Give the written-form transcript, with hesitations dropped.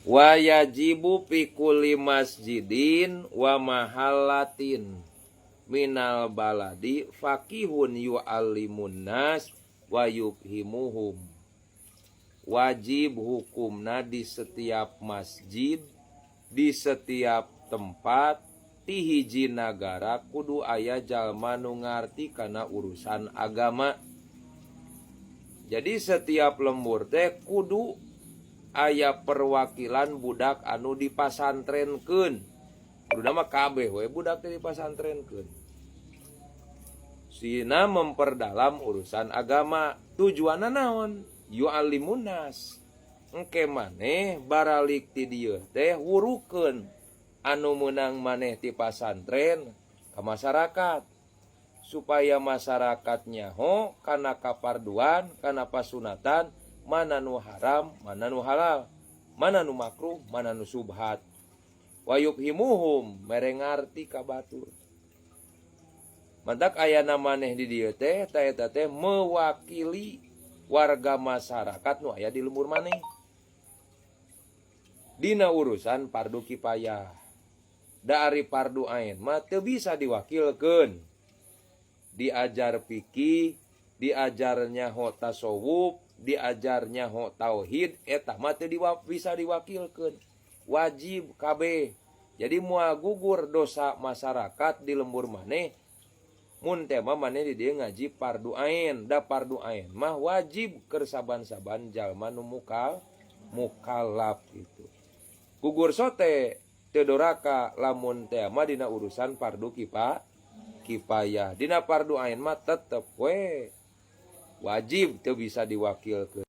Wa yajibu fi kulli masjidin wa mahallatin minal baladi faqihun yu'allimun nas wa yufhimuhum. Wajib hukumna di setiap masjid, di setiap tempat, ti hiji nagara kudu aya jalma nu ngarti kana urusan agama. Jadi setiap lembur teh kudu aya perwakilan budak anu dipasantrenkeun. Kudu mah kabeh we budak teh dipasantrenkeun. Sina memperdalam urusan agama. Tujuanna naon? Yu'allimun nas. Engke maneh baralik ti dieu teh wurukeun anu meunang maneh ti pasantren ka masyarakat supaya masyarakat nyaho kana kaparduan, kana pasunatan, mana nu haram, mana nu halal, mana nu makruh, mana nu subhat. Wa yufhimuhum mere ngarti ka batur. Mantak ayana maneh di dieu teh ta eta teh mewakili warga masyarakat nu aya di lembur maneh. Dina urusan fardu kifayah. Da ari fardu ain mah teu bisa diwakilkeun. Diajar fikih, diajar nyaho tasawuf, diajar nyaho tauhid, eta mah teu bisa diwakilkeun. Wajib kabeh. Jadi moal gugur dosa masyarakat di lembur maneh, mun teh mah maneh di dieu ngaji fardu ain. Da fardu ain mah wajib keur saban-saban jalma nu mukallaf itu. Gugur sote teu doraka lamun teh mah dina urusan fardu kifayah. Dina fardu ain mah tetep we wajib teu bisa diwakilkeun.